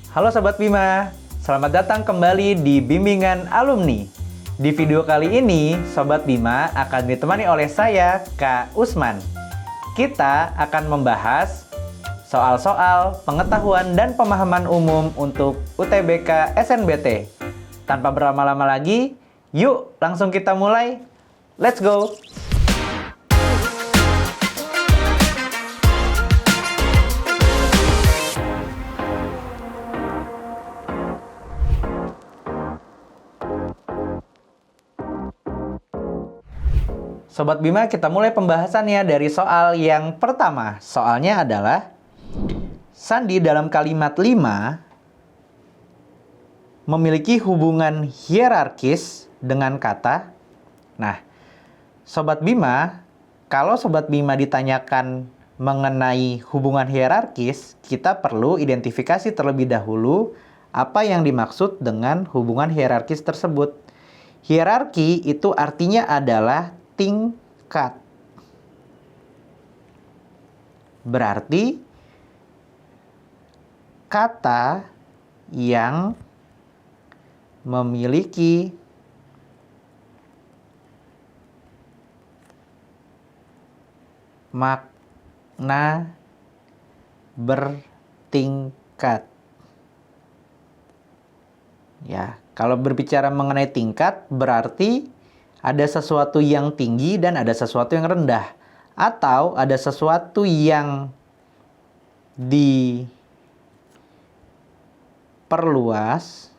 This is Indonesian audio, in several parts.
Halo Sobat Bima, selamat datang kembali di Bimbingan Alumni. Di video kali ini, Sobat Bima akan ditemani oleh saya, Kak Usman. Kita akan membahas soal-soal pengetahuan dan pemahaman umum untuk UTBK SNBT. Tanpa berlama-lama lagi, yuk langsung kita mulai. Let's go! Sobat Bima, kita mulai pembahasannya dari soal yang pertama. Soalnya adalah sandi dalam kalimat 5 memiliki hubungan hierarkis dengan kata. Nah, Sobat Bima, kalau Sobat Bima ditanyakan mengenai hubungan hierarkis, kita perlu identifikasi terlebih dahulu apa yang dimaksud dengan hubungan hierarkis tersebut. Hierarki itu artinya adalah tingkat. Berarti kata yang memiliki makna bertingkat. Ya, kalau berbicara mengenai tingkat berarti ada sesuatu yang tinggi dan ada sesuatu yang rendah. Atau ada sesuatu yang diperluas.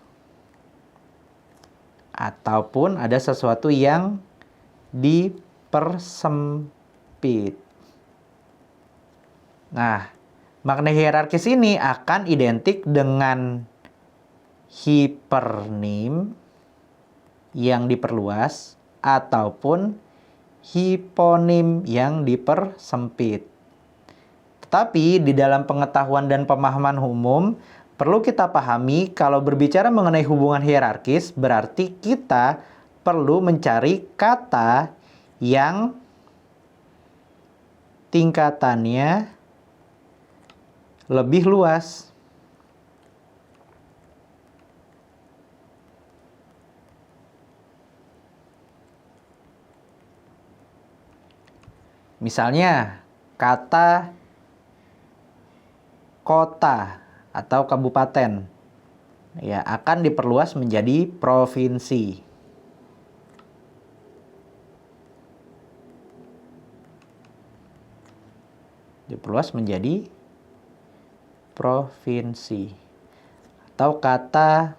Ataupun ada sesuatu yang dipersempit. Nah, makna hierarkis ini akan identik dengan hipernim yang diperluas ataupun hiponim yang dipersempit. Tetapi di dalam pengetahuan dan pemahaman umum perlu kita pahami kalau berbicara mengenai hubungan hierarkis berarti kita perlu mencari kata yang tingkatannya lebih luas. Misalnya, kata kota atau kabupaten ya akan diperluas menjadi provinsi. Diperluas menjadi provinsi. Atau kata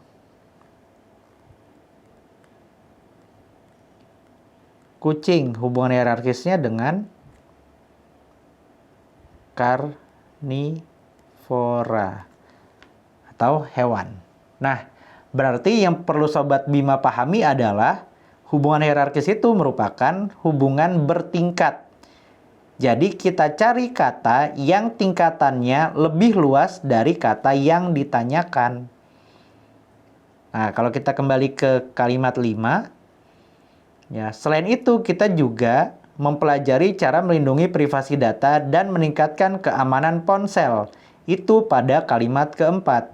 kucing, hubungan hierarkisnya dengan karnivora atau hewan. Nah, berarti yang perlu Sobat Bima pahami adalah hubungan hierarkis itu merupakan hubungan bertingkat. Jadi kita cari kata yang tingkatannya lebih luas dari kata yang ditanyakan. Nah, kalau kita kembali ke kalimat 5, ya, selain itu kita juga mempelajari cara melindungi privasi data dan meningkatkan keamanan ponsel. Itu pada kalimat keempat.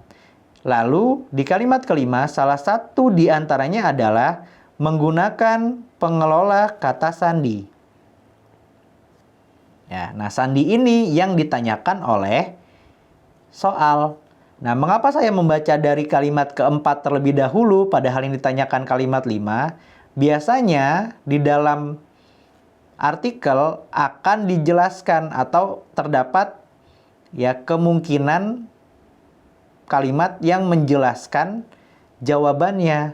Lalu di kalimat kelima salah satu di antaranya adalah menggunakan pengelola kata sandi. Ya, nah sandi ini yang ditanyakan oleh soal. Nah, mengapa saya membaca dari kalimat keempat terlebih dahulu padahal yang ditanyakan kalimat 5? Biasanya di dalam artikel akan dijelaskan atau terdapat ya kemungkinan kalimat yang menjelaskan jawabannya.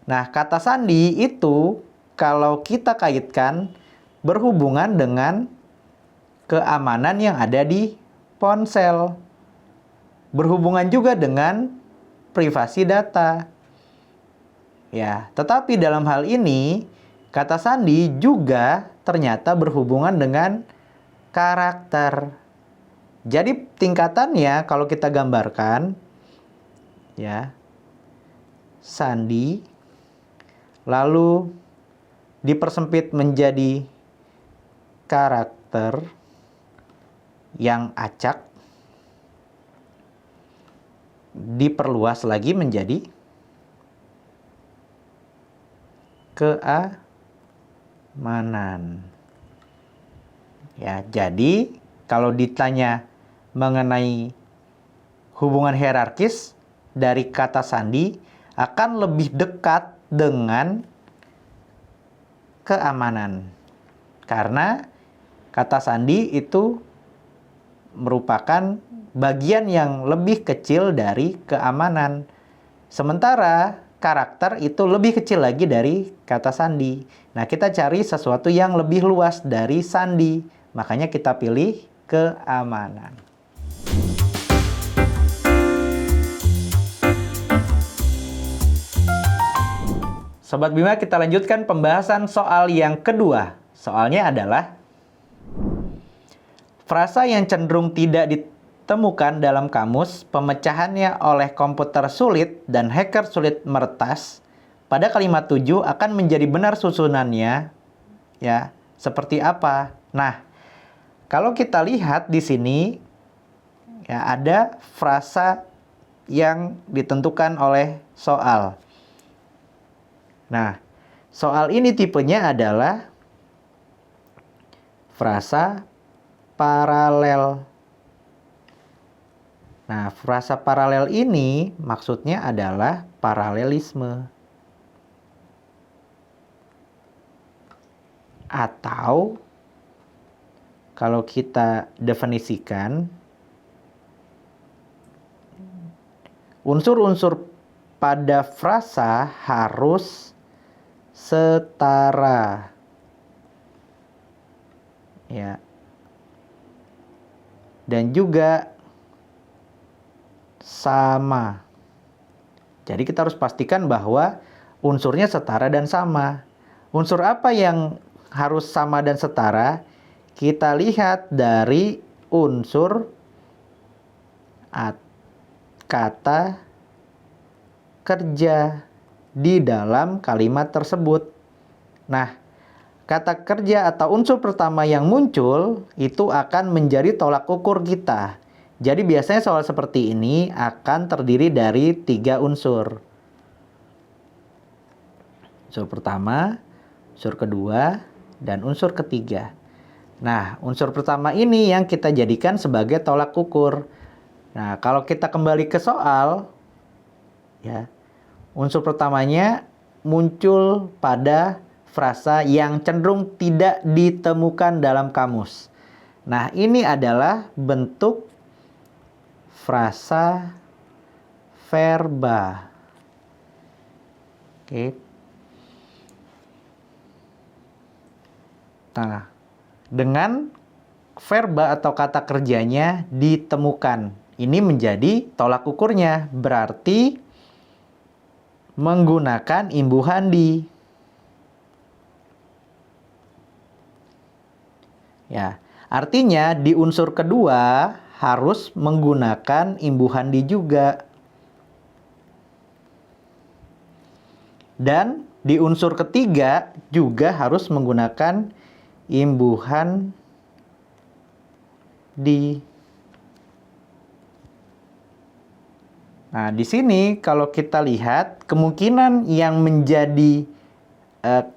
Nah, kata sandi itu kalau kita kaitkan berhubungan dengan keamanan yang ada di ponsel. Berhubungan juga dengan privasi data. Ya, tetapi dalam hal ini kata sandi juga ternyata berhubungan dengan karakter. Jadi tingkatannya kalau kita gambarkan ya sandi lalu dipersempit menjadi karakter yang acak diperluas lagi menjadi keamanan. Ya, jadi kalau ditanya mengenai hubungan hierarkis dari kata sandi akan lebih dekat dengan keamanan. Karena kata sandi itu merupakan bagian yang lebih kecil dari keamanan. Sementara karakter itu lebih kecil lagi dari kata sandi. Nah, kita cari sesuatu yang lebih luas dari sandi. Makanya kita pilih keamanan. Sobat Bima, kita lanjutkan pembahasan soal yang kedua. Soalnya adalah frasa yang cenderung tidak ditemukan dalam kamus, pemecahannya oleh komputer sulit dan hacker sulit meretas. Pada kalimat 7 akan menjadi benar susunannya, ya, seperti apa? Nah, kalau kita lihat di sini, ya, ada frasa yang ditentukan oleh soal. Nah, soal ini tipenya adalah frasa paralel. Nah, frasa paralel ini maksudnya adalah paralelisme. Atau kalau kita definisikan, unsur-unsur pada frasa harus setara. Ya. Dan juga sama. Jadi kita harus pastikan bahwa unsurnya setara dan sama. Unsur apa yang harus sama dan setara? Kita lihat dari unsur kata kerja di dalam kalimat tersebut. Nah, kata kerja atau unsur pertama yang muncul itu akan menjadi tolak ukur kita. Jadi biasanya soal seperti ini akan terdiri dari 3 unsur. Unsur pertama, unsur kedua, dan unsur ketiga. Nah, unsur pertama ini yang kita jadikan sebagai tolak ukur. Nah, kalau kita kembali ke soal, ya, unsur pertamanya muncul pada frasa yang cenderung tidak ditemukan dalam kamus. Nah, ini adalah bentuk frasa verba. Oke. Nah, dengan verba atau kata kerjanya ditemukan. Ini menjadi tolak ukurnya, berarti menggunakan imbuhan di. Ya, artinya di unsur kedua harus menggunakan imbuhan di juga. Dan di unsur ketiga juga harus menggunakan imbuhan di. Nah, di sini kalau kita lihat kemungkinan yang menjadi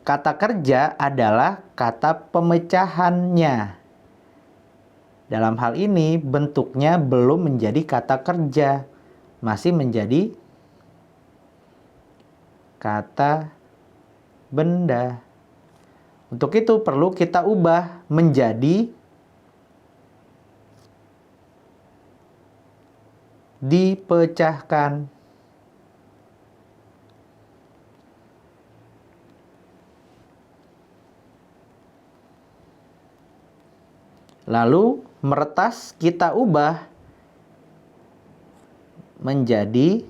kata kerja adalah kata pemecahannya. Dalam hal ini bentuknya belum menjadi kata kerja, masih menjadi kata benda. Untuk itu perlu kita ubah menjadi dipecahkan. Lalu meretas kita ubah menjadi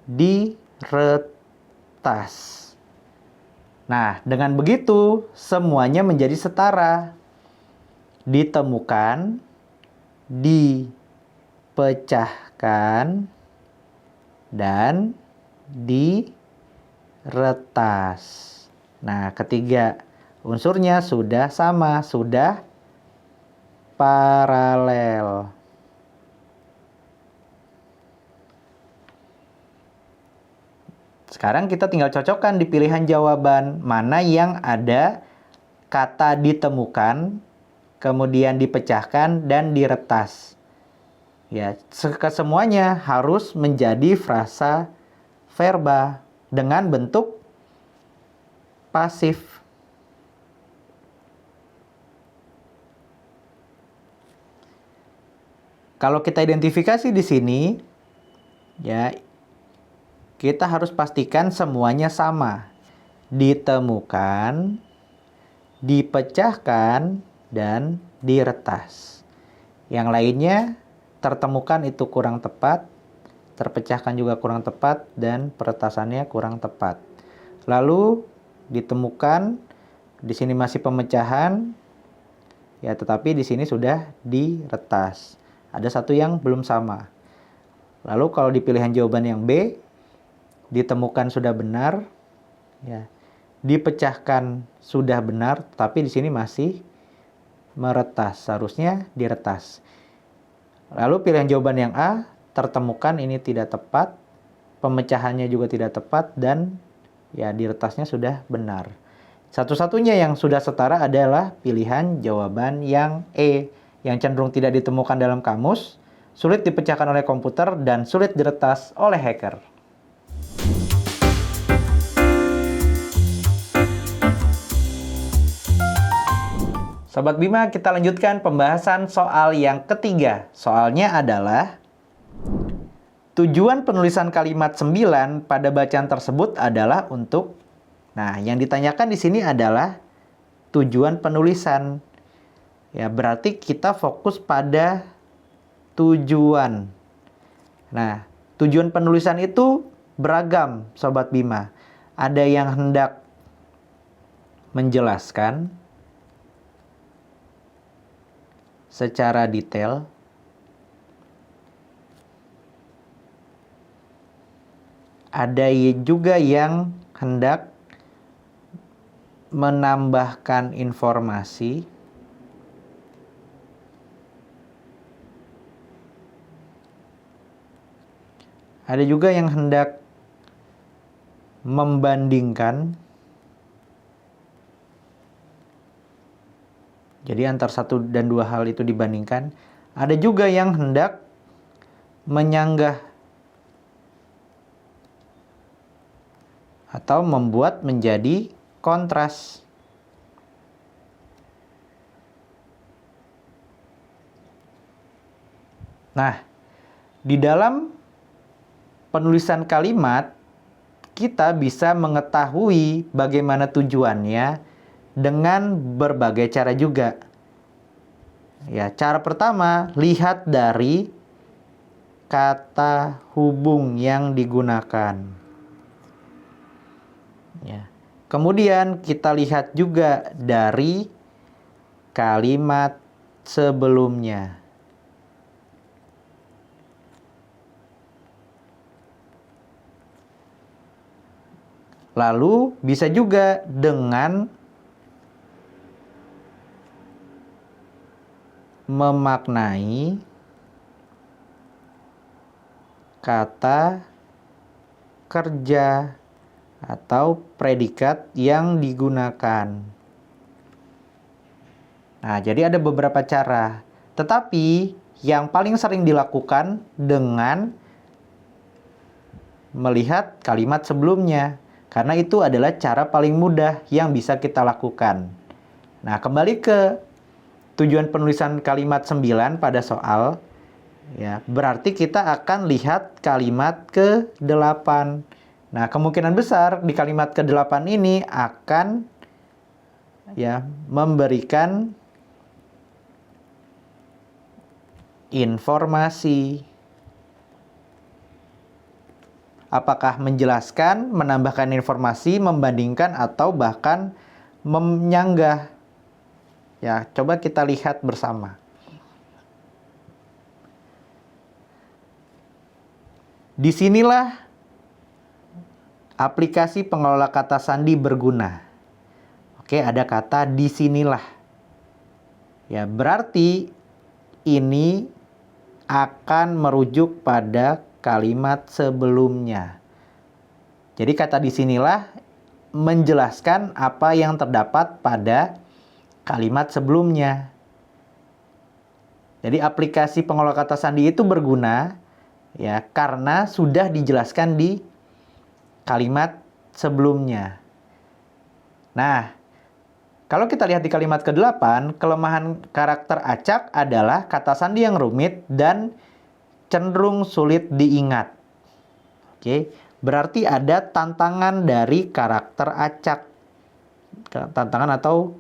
diretas. Nah, dengan begitu semuanya menjadi setara. Ditemukan, dipecahkan, dan diretas. Nah, ketiga unsurnya sudah sama, sudah paralel. Sekarang kita tinggal cocokkan di pilihan jawaban mana yang ada kata ditemukan, kemudian dipecahkan, dan diretas. Ya, kesemuanya harus menjadi frasa verba dengan bentuk pasif. Kalau kita identifikasi di sini, ya, kita harus pastikan semuanya sama. Ditemukan, dipecahkan, dan diretas. Yang lainnya, tertemukan itu kurang tepat, terpecahkan juga kurang tepat, dan peretasannya kurang tepat. Lalu, ditemukan, di sini masih pemecahan, ya, tetapi di sini sudah diretas. Ada satu yang belum sama. Lalu kalau di pilihan jawaban yang B, ditemukan sudah benar, ya, dipecahkan sudah benar, tapi di sini masih meretas, seharusnya diretas. Lalu pilihan jawaban yang A, tertemukan ini tidak tepat, pemecahannya juga tidak tepat, dan ya diretasnya sudah benar. Satu-satunya yang sudah setara adalah pilihan jawaban yang E, yang cenderung tidak ditemukan dalam kamus, sulit dipecahkan oleh komputer, dan sulit diretas oleh hacker. Sobat Bima, kita lanjutkan pembahasan soal yang ketiga. Soalnya adalah tujuan penulisan kalimat 9 pada bacaan tersebut adalah untuk... Nah, yang ditanyakan di sini adalah tujuan penulisan. Ya, berarti kita fokus pada tujuan. Nah, tujuan penulisan itu beragam, Sobat Bima. Ada yang hendak menjelaskan secara detail, ada juga yang hendak menambahkan informasi, ada juga yang hendak membandingkan. Jadi antara satu dan dua hal itu dibandingkan. Ada juga yang hendak menyanggah atau membuat menjadi kontras. Nah, di dalam penulisan kalimat, kita bisa mengetahui bagaimana tujuannya dengan berbagai cara juga. Ya, cara pertama, lihat dari kata hubung yang digunakan. Ya. Kemudian kita lihat juga dari kalimat sebelumnya. Lalu bisa juga dengan memaknai kata kerja atau predikat yang digunakan. Nah, jadi ada beberapa cara. Tetapi yang paling sering dilakukan dengan melihat kalimat sebelumnya. Karena itu adalah cara paling mudah yang bisa kita lakukan. Nah, kembali ke tujuan penulisan kalimat 9 pada soal, ya, berarti kita akan lihat kalimat ke-8. Nah, kemungkinan besar di kalimat ke-8 ini akan, ya, memberikan informasi. Apakah menjelaskan, menambahkan informasi, membandingkan, atau bahkan menyanggah. Ya, coba kita lihat bersama. Disinilah aplikasi pengelola kata sandi berguna. Oke, ada kata disinilah. Ya, berarti ini akan merujuk pada kalimat sebelumnya. Jadi kata disinilah menjelaskan apa yang terdapat pada kalimat sebelumnya. Jadi aplikasi pengolah kata sandi itu berguna ya karena sudah dijelaskan di kalimat sebelumnya. Nah, kalau kita lihat di kalimat ke-8, kelemahan karakter acak adalah kata sandi yang rumit dan cenderung sulit diingat. Oke, berarti ada tantangan dari karakter acak. Tantangan atau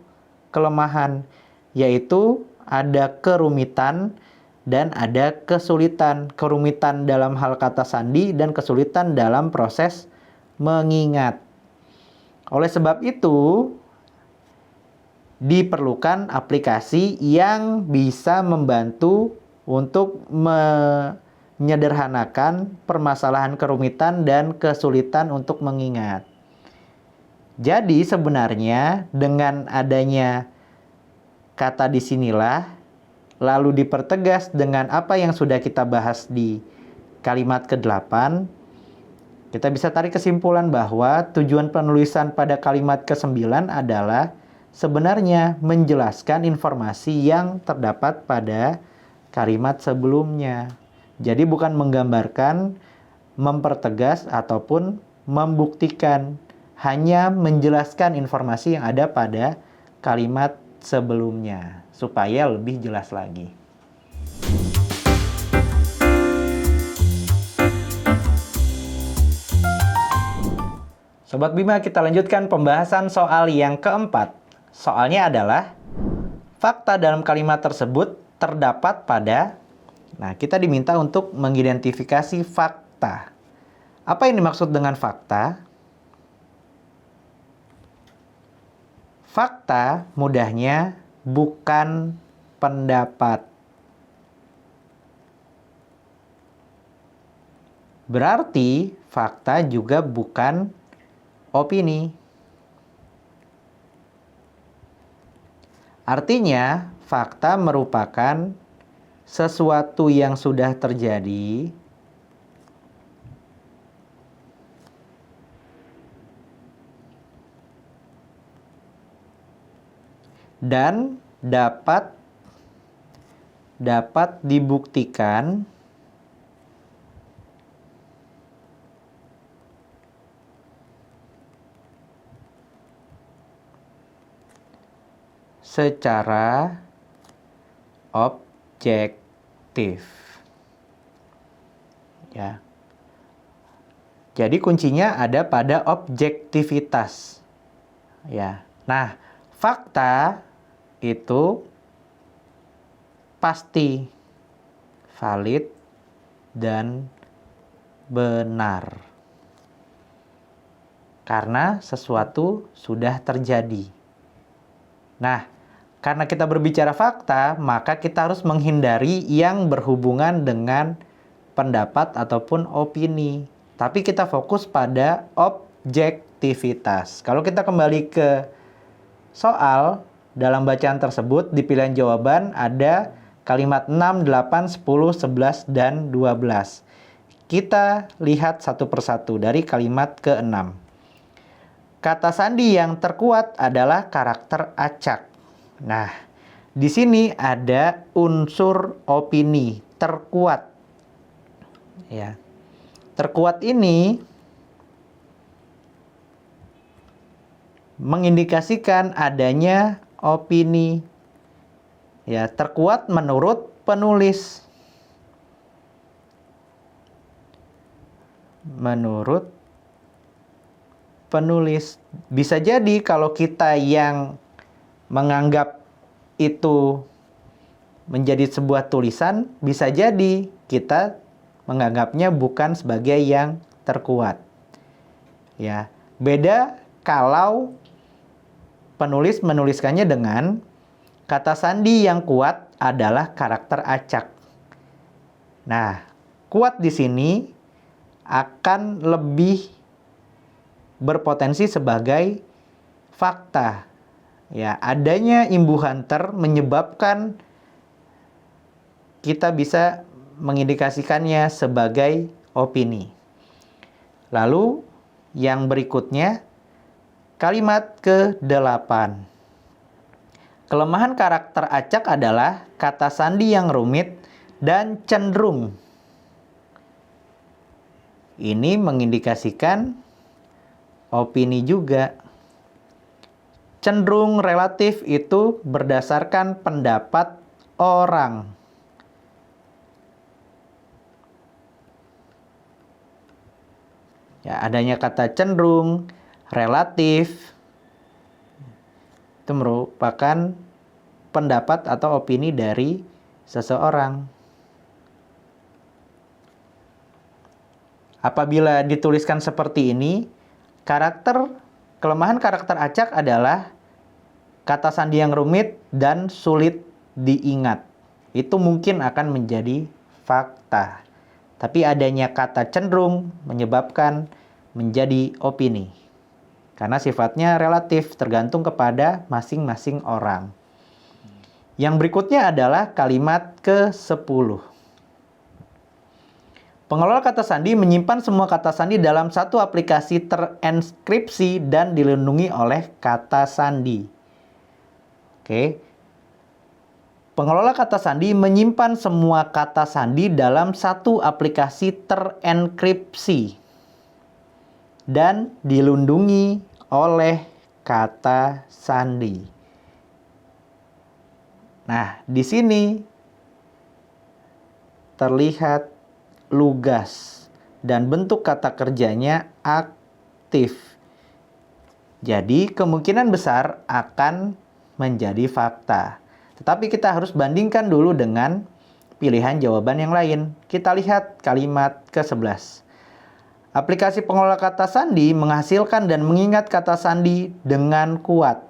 kelemahan, yaitu ada kerumitan dan ada kesulitan. Kerumitan dalam hal kata sandi dan kesulitan dalam proses mengingat. Oleh sebab itu, diperlukan aplikasi yang bisa membantu untuk menyederhanakan permasalahan kerumitan dan kesulitan untuk mengingat. Jadi sebenarnya dengan adanya kata disinilah, lalu dipertegas dengan apa yang sudah kita bahas di kalimat ke-8, kita bisa tarik kesimpulan bahwa tujuan penulisan pada kalimat ke-9 adalah sebenarnya menjelaskan informasi yang terdapat pada kalimat sebelumnya. Jadi bukan menggambarkan, mempertegas, ataupun membuktikan. Hanya menjelaskan informasi yang ada pada kalimat sebelumnya. Supaya lebih jelas lagi. Sobat Bima, kita lanjutkan pembahasan soal yang keempat. Soalnya adalah fakta dalam kalimat tersebut terdapat pada. Nah, kita diminta untuk mengidentifikasi fakta. Apa yang dimaksud dengan fakta? Fakta mudahnya bukan pendapat. Berarti fakta juga bukan opini. Artinya, fakta merupakan sesuatu yang sudah terjadi dan dapat dibuktikan secara objektif. Ya. Jadi kuncinya ada pada objektivitas. Ya. Nah, fakta itu pasti valid dan benar. Karena sesuatu sudah terjadi. Nah, karena kita berbicara fakta, maka kita harus menghindari yang berhubungan dengan pendapat ataupun opini. Tapi kita fokus pada objektivitas. Kalau kita kembali ke soal, dalam bacaan tersebut di pilihan jawaban ada kalimat 6, 8, 10, 11, dan 12. Kita lihat satu persatu dari kalimat ke-6. Kata sandi yang terkuat adalah karakter acak. Nah, di sini ada unsur opini, terkuat. Ya. Terkuat ini mengindikasikan adanya opini. Ya, terkuat menurut penulis. Menurut penulis. Bisa jadi kalau kita yang menganggap itu menjadi sebuah tulisan, bisa jadi kita menganggapnya bukan sebagai yang terkuat. Ya, beda kalau penulis menuliskannya dengan kata sandi yang kuat adalah karakter acak. Nah, kuat di sini akan lebih berpotensi sebagai fakta. Ya, adanya imbuhan ter menyebabkan kita bisa mengindikasikannya sebagai opini. Lalu yang berikutnya, kalimat ke-8. Kelemahan karakter acak adalah kata sandi yang rumit dan cenderung. Ini mengindikasikan opini juga. Cenderung relatif itu berdasarkan pendapat orang. Ya, adanya kata cenderung, relatif, itu merupakan pendapat atau opini dari seseorang. Apabila dituliskan seperti ini, kelemahan karakter acak adalah kata sandi yang rumit dan sulit diingat. Itu mungkin akan menjadi fakta. Tapi adanya kata cenderung menyebabkan menjadi opini. Karena sifatnya relatif, tergantung kepada masing-masing orang. Yang berikutnya adalah kalimat ke-10. Pengelola kata sandi menyimpan semua kata sandi dalam satu aplikasi terenkripsi dan dilindungi oleh kata sandi. Oke. Pengelola kata sandi menyimpan semua kata sandi dalam satu aplikasi terenkripsi dan dilindungi oleh kata sandi. Nah, di sini terlihat lugas dan bentuk kata kerjanya aktif. Jadi kemungkinan besar akan menjadi fakta. Tetapi kita harus bandingkan dulu dengan pilihan jawaban yang lain. Kita lihat kalimat ke-11. Aplikasi pengelola kata sandi menghasilkan dan mengingat kata sandi dengan kuat.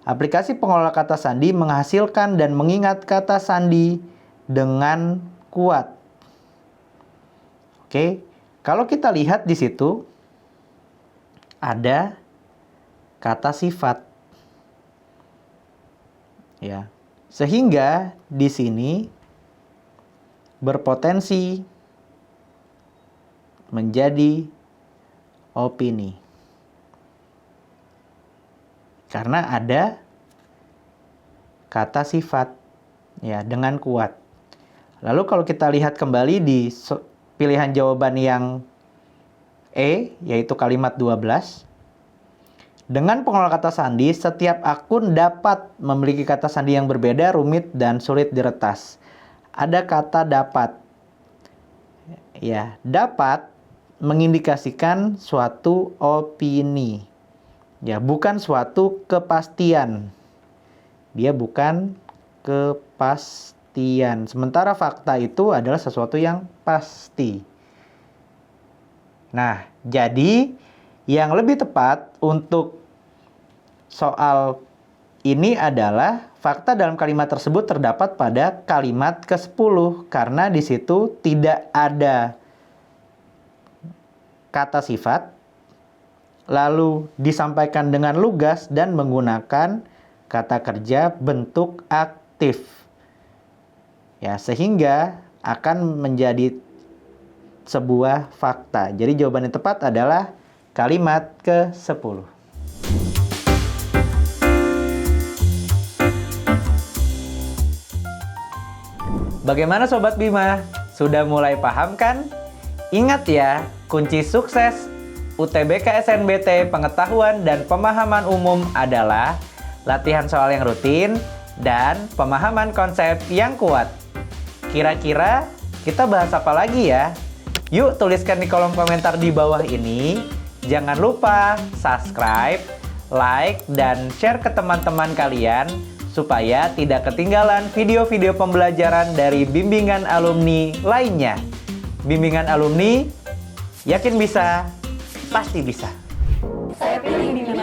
Aplikasi pengelola kata sandi menghasilkan dan mengingat kata sandi dengan kuat. Oke, kalau kita lihat di situ ada kata sifat. Ya. Sehingga di sini berpotensi menjadi opini. Karena ada kata sifat ya dengan kuat. Lalu kalau kita lihat kembali di pilihan jawaban yang E, yaitu kalimat 12. Dengan pengelola kata sandi, setiap akun dapat memiliki kata sandi yang berbeda, rumit, dan sulit diretas. Ada kata dapat. Ya, dapat mengindikasikan suatu opini. Ya, bukan suatu kepastian. Dia bukan kepastian. Sementara fakta itu adalah sesuatu yang pasti. Nah, jadi yang lebih tepat untuk soal ini adalah fakta dalam kalimat tersebut terdapat pada kalimat ke-10 karena di situ tidak ada kata sifat, lalu disampaikan dengan lugas dan menggunakan kata kerja bentuk aktif. Ya, sehingga akan menjadi sebuah fakta. Jadi jawaban yang tepat adalah kalimat ke-10. Bagaimana Sobat Bima? Sudah mulai paham kan? Ingat ya, kunci sukses UTBK SNBT pengetahuan dan pemahaman umum adalah latihan soal yang rutin dan pemahaman konsep yang kuat. Kira-kira kita bahas apa lagi ya? Yuk tuliskan di kolom komentar di bawah ini. Jangan lupa subscribe, like, dan share ke teman-teman kalian supaya tidak ketinggalan video-video pembelajaran dari bimbingan alumni lainnya. Bimbingan alumni, yakin bisa, pasti bisa. Saya pilih bimbingan